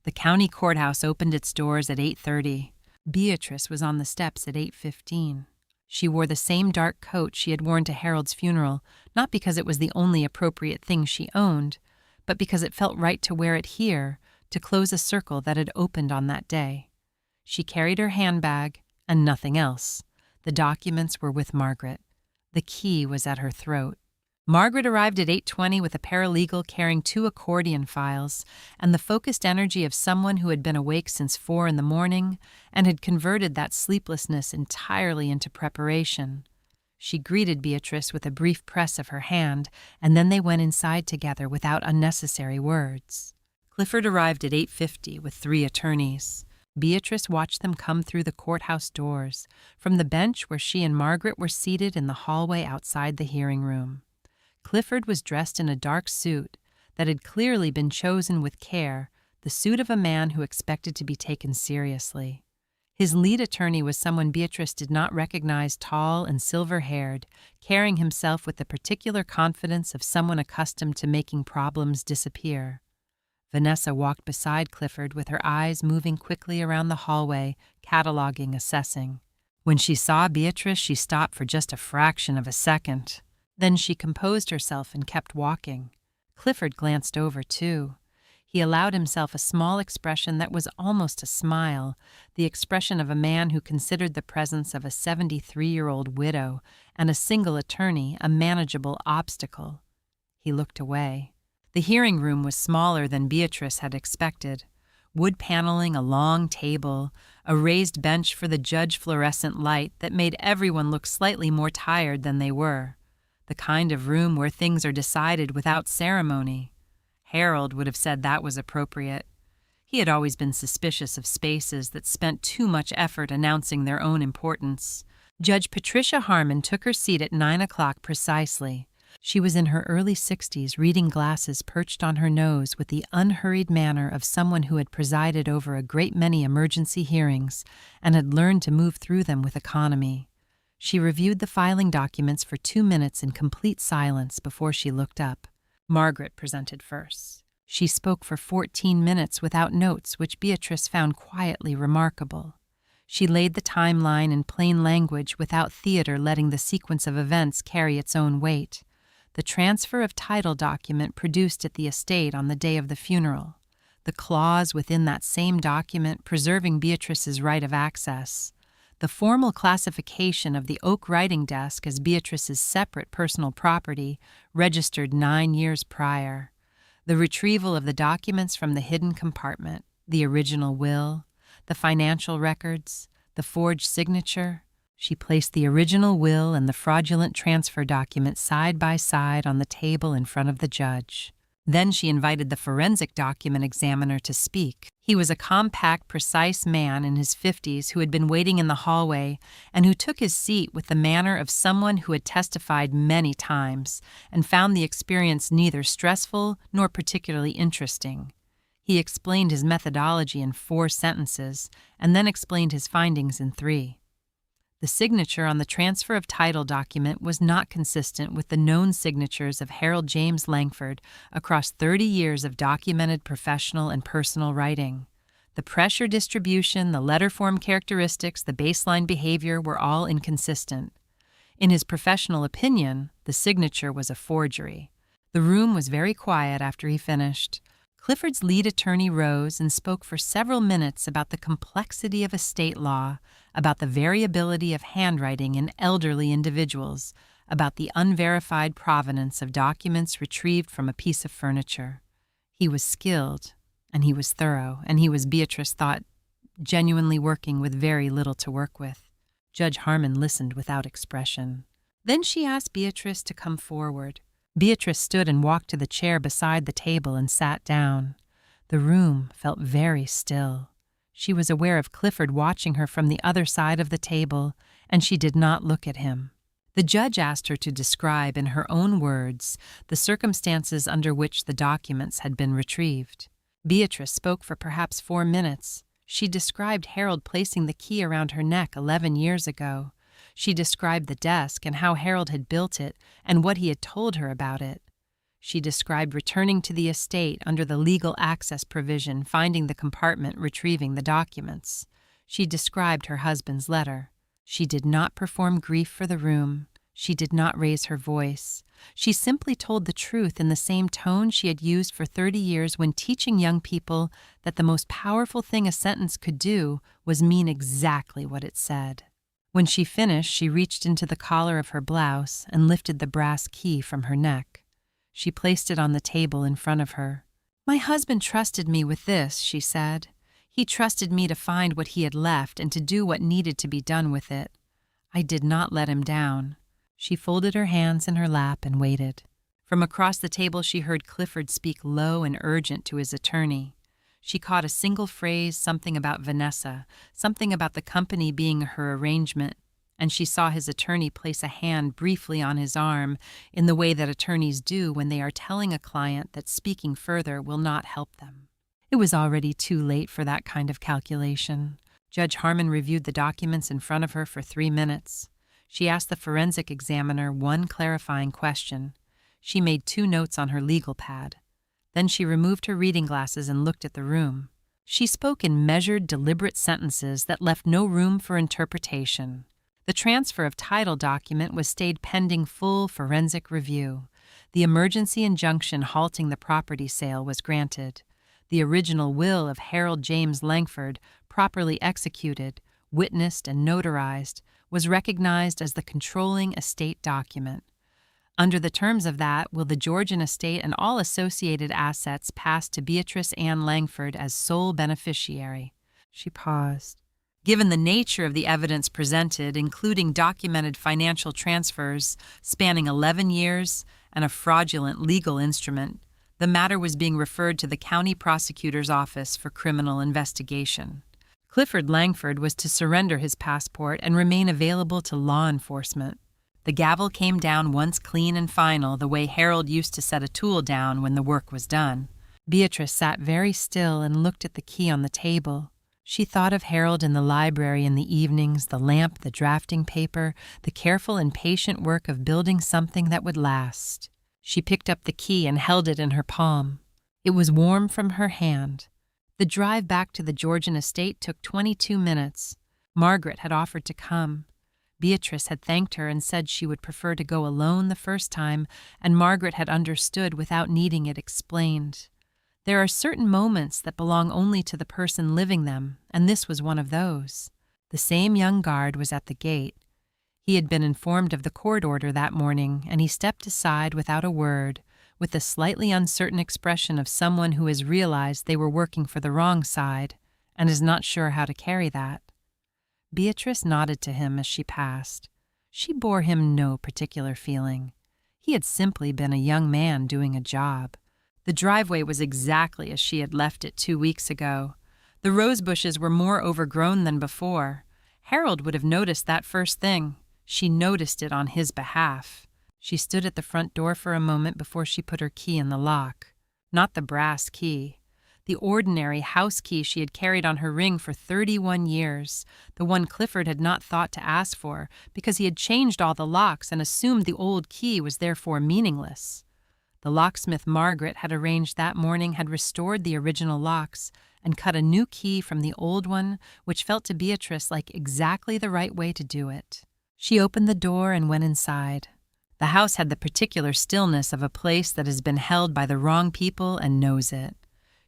The county courthouse opened its doors at 8:30. Beatrice was on the steps at 8:15. She wore the same dark coat she had worn to Harold's funeral, not because it was the only appropriate thing she owned, but because it felt right to wear it here, to close a circle that had opened on that day. She carried her handbag and nothing else. The documents were with Margaret. The key was at her throat. Margaret arrived at 8:20 with a paralegal carrying 2 accordion files and the focused energy of someone who had been awake since 4 in the morning and had converted that sleeplessness entirely into preparation. She greeted Beatrice with a brief press of her hand, and then they went inside together without unnecessary words. Clifford arrived at 8:50 with 3 attorneys. Beatrice watched them come through the courthouse doors, from the bench where she and Margaret were seated in the hallway outside the hearing room. Clifford was dressed in a dark suit that had clearly been chosen with care, the suit of a man who expected to be taken seriously. His lead attorney was someone Beatrice did not recognize, tall and silver-haired, carrying himself with the particular confidence of someone accustomed to making problems disappear. Vanessa walked beside Clifford with her eyes moving quickly around the hallway, cataloging, assessing. When she saw Beatrice, she stopped for just a fraction of a second. Then she composed herself and kept walking. Clifford glanced over, too. He allowed himself a small expression that was almost a smile, the expression of a man who considered the presence of a 73-year-old widow and a single attorney a manageable obstacle. He looked away. The hearing room was smaller than Beatrice had expected. Wood paneling, a long table, a raised bench for the judge, fluorescent light that made everyone look slightly more tired than they were. The kind of room where things are decided without ceremony. Harold would have said that was appropriate. He had always been suspicious of spaces that spent too much effort announcing their own importance. Judge Patricia Harmon took her seat at 9 o'clock precisely. She was in her early 60s, reading glasses perched on her nose with the unhurried manner of someone who had presided over a great many emergency hearings and had learned to move through them with economy. She reviewed the filing documents for 2 minutes in complete silence before she looked up. Margaret presented first. She spoke for 14 minutes without notes, which Beatrice found quietly remarkable. She laid the timeline in plain language without theater letting the sequence of events carry its own weight. The transfer of title document produced at the estate on the day of the funeral. The clause within that same document preserving Beatrice's right of access. The formal classification of the oak writing desk as Beatrice's separate personal property, registered 9 years prior. The retrieval of the documents from the hidden compartment, the original will, the financial records, the forged signature. She placed the original will and the fraudulent transfer document side by side on the table in front of the judge. Then she invited the forensic document examiner to speak. He was a compact, precise man in his 50s who had been waiting in the hallway and who took his seat with the manner of someone who had testified many times and found the experience neither stressful nor particularly interesting. He explained his methodology in 4 sentences and then explained his findings in 3. The signature on the transfer of title document was not consistent with the known signatures of Harold James Langford across 30 years of documented professional and personal writing. The pressure distribution, the letter form characteristics, the baseline behavior were all inconsistent. In his professional opinion, the signature was a forgery. The room was very quiet after he finished. Clifford's lead attorney rose and spoke for several minutes about the complexity of estate law, about the variability of handwriting in elderly individuals, about the unverified provenance of documents retrieved from a piece of furniture. He was skilled, and he was thorough, and he was, Beatrice thought, genuinely working with very little to work with. Judge Harmon listened without expression. Then she asked Beatrice to come forward. Beatrice stood and walked to the chair beside the table and sat down. The room felt very still. She was aware of Clifford watching her from the other side of the table, and she did not look at him. The judge asked her to describe in her own words the circumstances under which the documents had been retrieved. Beatrice spoke for perhaps 4 minutes. She described Harold placing the key around her neck 11 years ago. She described the desk and how Harold had built it and what he had told her about it. She described returning to the estate under the legal access provision, finding the compartment, retrieving the documents. She described her husband's letter. She did not perform grief for the room. She did not raise her voice. She simply told the truth in the same tone she had used for 30 years when teaching young people that the most powerful thing a sentence could do was mean exactly what it said. When she finished, she reached into the collar of her blouse and lifted the brass key from her neck. She placed it on the table in front of her. "My husband trusted me with this," she said. "He trusted me to find what he had left and to do what needed to be done with it. I did not let him down." She folded her hands in her lap and waited. From across the table she heard Clifford speak low and urgent to his attorney. She caught a single phrase, something about Vanessa, something about the company being her arrangement, and she saw his attorney place a hand briefly on his arm in the way that attorneys do when they are telling a client that speaking further will not help them. It was already too late for that kind of calculation. Judge Harmon reviewed the documents in front of her for 3 minutes. She asked the forensic examiner one clarifying question. She made 2 notes on her legal pad. Then she removed her reading glasses and looked at the room. She spoke in measured, deliberate sentences that left no room for interpretation. The transfer of title document was stayed pending full forensic review. The emergency injunction halting the property sale was granted. The original will of Harold James Langford, properly executed, witnessed, and notarized, was recognized as the controlling estate document. Under the terms of that, will the Georgian estate and all associated assets pass to Beatrice Ann Langford as sole beneficiary. She paused. Given the nature of the evidence presented, including documented financial transfers spanning 11 years and a fraudulent legal instrument, the matter was being referred to the county prosecutor's office for criminal investigation. Clifford Langford was to surrender his passport and remain available to law enforcement. The gavel came down once clean and final, the way Harold used to set a tool down when the work was done. Beatrice sat very still and looked at the key on the table. She thought of Harold in the library in the evenings, the lamp, the drafting paper, the careful and patient work of building something that would last. She picked up the key and held it in her palm. It was warm from her hand. The drive back to the Georgian estate took 22 minutes. Margaret had offered to come. Beatrice had thanked her and said she would prefer to go alone the first time, and Margaret had understood without needing it explained. There are certain moments that belong only to the person living them, and this was one of those. The same young guard was at the gate. He had been informed of the court order that morning, and he stepped aside without a word, with the slightly uncertain expression of someone who has realized they were working for the wrong side and is not sure how to carry that. Beatrice nodded to him as she passed. She bore him no particular feeling. He had simply been a young man doing a job. The driveway was exactly as she had left it 2 weeks ago. The rose bushes were more overgrown than before. Harold would have noticed that first thing. She noticed it on his behalf. She stood at the front door for a moment before she put her key in the lock. Not the brass key. The ordinary house key she had carried on her ring for 31 years, the one Clifford had not thought to ask for because he had changed all the locks and assumed the old key was therefore meaningless. The locksmith Margaret had arranged that morning had restored the original locks and cut a new key from the old one, which felt to Beatrice like exactly the right way to do it. She opened the door and went inside. The house had the particular stillness of a place that has been held by the wrong people and knows it.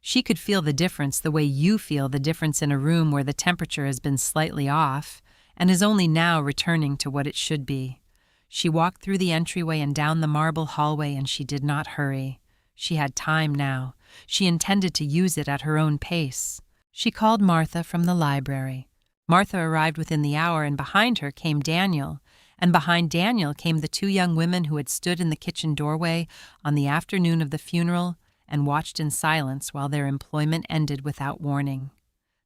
She could feel the difference the way you feel the difference in a room where the temperature has been slightly off and is only now returning to what it should be. She walked through the entryway and down the marble hallway, and she did not hurry. She had time now. She intended to use it at her own pace. She called Martha from the library. Martha arrived within the hour, and behind her came Daniel, and behind Daniel came the two young women who had stood in the kitchen doorway on the afternoon of the funeral and watched in silence while their employment ended without warning.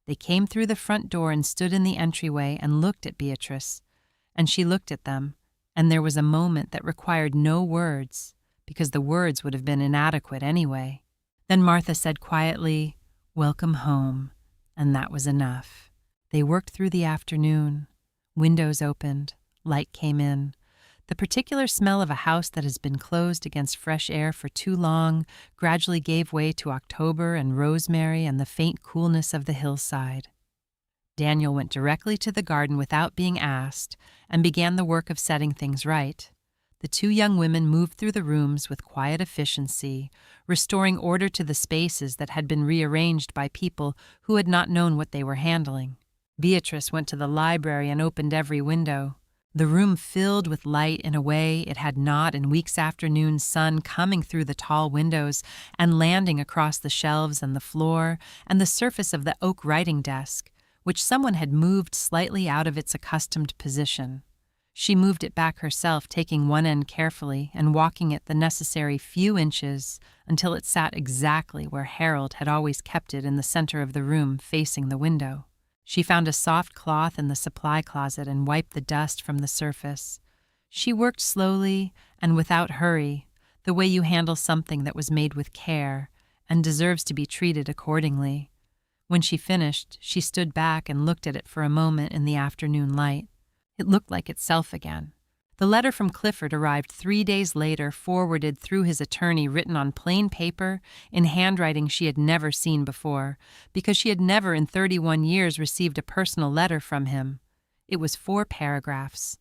They came through the front door and stood in the entryway and looked at Beatrice, and she looked at them, and there was a moment that required no words, because the words would have been inadequate anyway. Then Martha said quietly, "Welcome home," and that was enough. They worked through the afternoon. Windows opened. Light came in. The particular smell of a house that has been closed against fresh air for too long gradually gave way to October and rosemary and the faint coolness of the hillside. Daniel went directly to the garden without being asked and began the work of setting things right. The two young women moved through the rooms with quiet efficiency, restoring order to the spaces that had been rearranged by people who had not known what they were handling. Beatrice went to the library and opened every window. The room filled with light in a way it had not in weeks' afternoon sun coming through the tall windows and landing across the shelves and the floor and the surface of the oak writing desk, which someone had moved slightly out of its accustomed position. She moved it back herself, taking one end carefully and walking it the necessary few inches until it sat exactly where Harold had always kept it in the center of the room facing the window. She found a soft cloth in the supply closet and wiped the dust from the surface. She worked slowly and without hurry, the way you handle something that was made with care and deserves to be treated accordingly. When she finished, she stood back and looked at it for a moment in the afternoon light. It looked like itself again. The letter from Clifford arrived 3 days later, forwarded through his attorney, written on plain paper in handwriting she had never seen before, because she had never in 31 years received a personal letter from him. It was 4 paragraphs.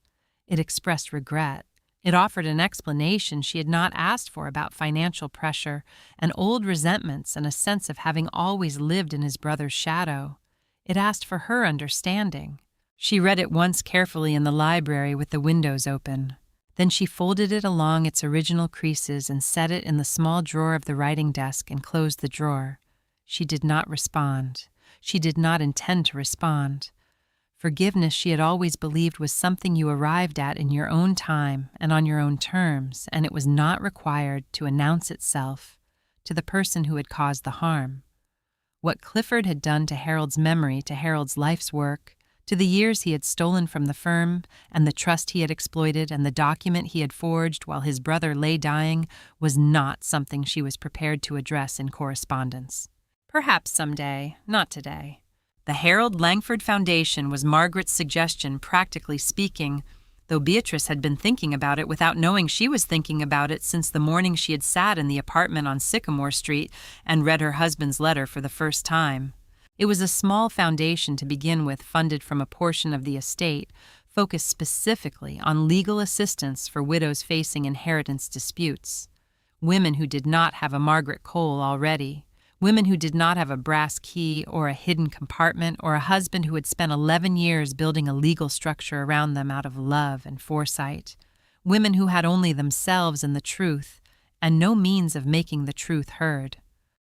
It expressed regret. It offered an explanation she had not asked for about financial pressure and old resentments and a sense of having always lived in his brother's shadow. It asked for her understanding. She read it once carefully in the library with the windows open. Then she folded it along its original creases and set it in the small drawer of the writing desk and closed the drawer. She did not respond. She did not intend to respond. Forgiveness, she had always believed, was something you arrived at in your own time and on your own terms, and it was not required to announce itself to the person who had caused the harm. What Clifford had done to Harold's memory, to Harold's life's work, to the years he had stolen from the firm and the trust he had exploited and the document he had forged while his brother lay dying, was not something she was prepared to address in correspondence. Perhaps someday, not today. The Harold Langford Foundation was Margaret's suggestion, practically speaking, though Beatrice had been thinking about it without knowing she was thinking about it since the morning she had sat in the apartment on Sycamore Street and read her husband's letter for the first time. It was a small foundation to begin with, funded from a portion of the estate, focused specifically on legal assistance for widows facing inheritance disputes. Women who did not have a Margaret Cole already. Women who did not have a brass key or a hidden compartment or a husband who had spent 11 years building a legal structure around them out of love and foresight. Women who had only themselves and the truth, and no means of making the truth heard.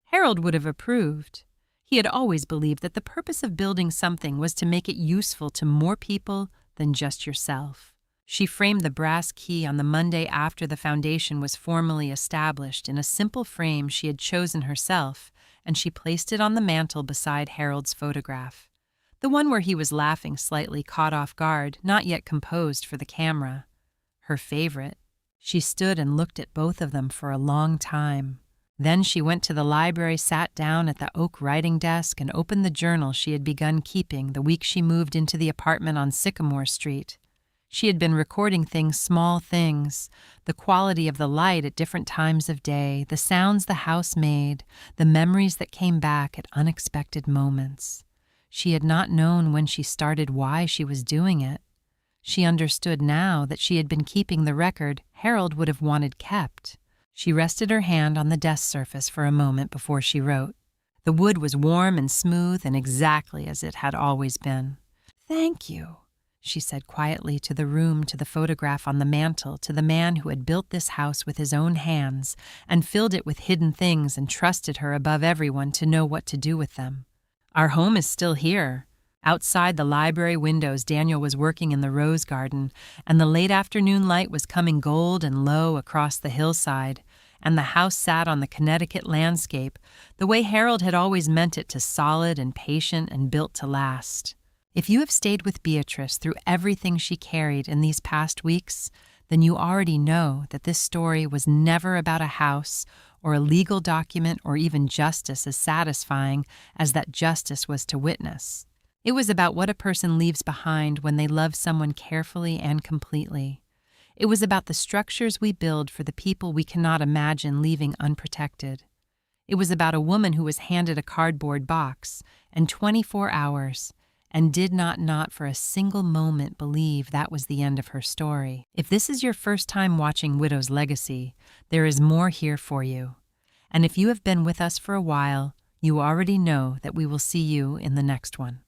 Harold would have approved. He had always believed that the purpose of building something was to make it useful to more people than just yourself. She framed the brass key on the Monday after the foundation was formally established in a simple frame she had chosen herself, and she placed it on the mantel beside Harold's photograph. The one where he was laughing slightly, caught off guard, not yet composed for the camera. Her favorite. She stood and looked at both of them for a long time. Then she went to the library, sat down at the oak writing desk, and opened the journal she had begun keeping the week she moved into the apartment on Sycamore Street. She had been recording small things, the quality of the light at different times of day, the sounds the house made, the memories that came back at unexpected moments. She had not known when she started why she was doing it. She understood now that she had been keeping the record Harold would have wanted kept. She rested her hand on the desk surface for a moment before she wrote. The wood was warm and smooth and exactly as it had always been. "Thank you," she said quietly to the photograph on the mantel, to the man who had built this house with his own hands and filled it with hidden things and trusted her above everyone to know what to do with them. "Our home is still here." Outside the library windows, Daniel was working in the rose garden, and the late afternoon light was coming gold and low across the hillside, and the house sat on the Connecticut landscape the way Harold had always meant it to, solid and patient and built to last. If you have stayed with Beatrice through everything she carried in these past weeks, then you already know that this story was never about a house or a legal document or even justice as satisfying as that justice was to witness. It was about what a person leaves behind when they love someone carefully and completely. It was about the structures we build for the people we cannot imagine leaving unprotected. It was about a woman who was handed a cardboard box and 24 hours and did not for a single moment believe that was the end of her story. If this is your first time watching Widow's Legacy, there is more here for you. And if you have been with us for a while, you already know that we will see you in the next one.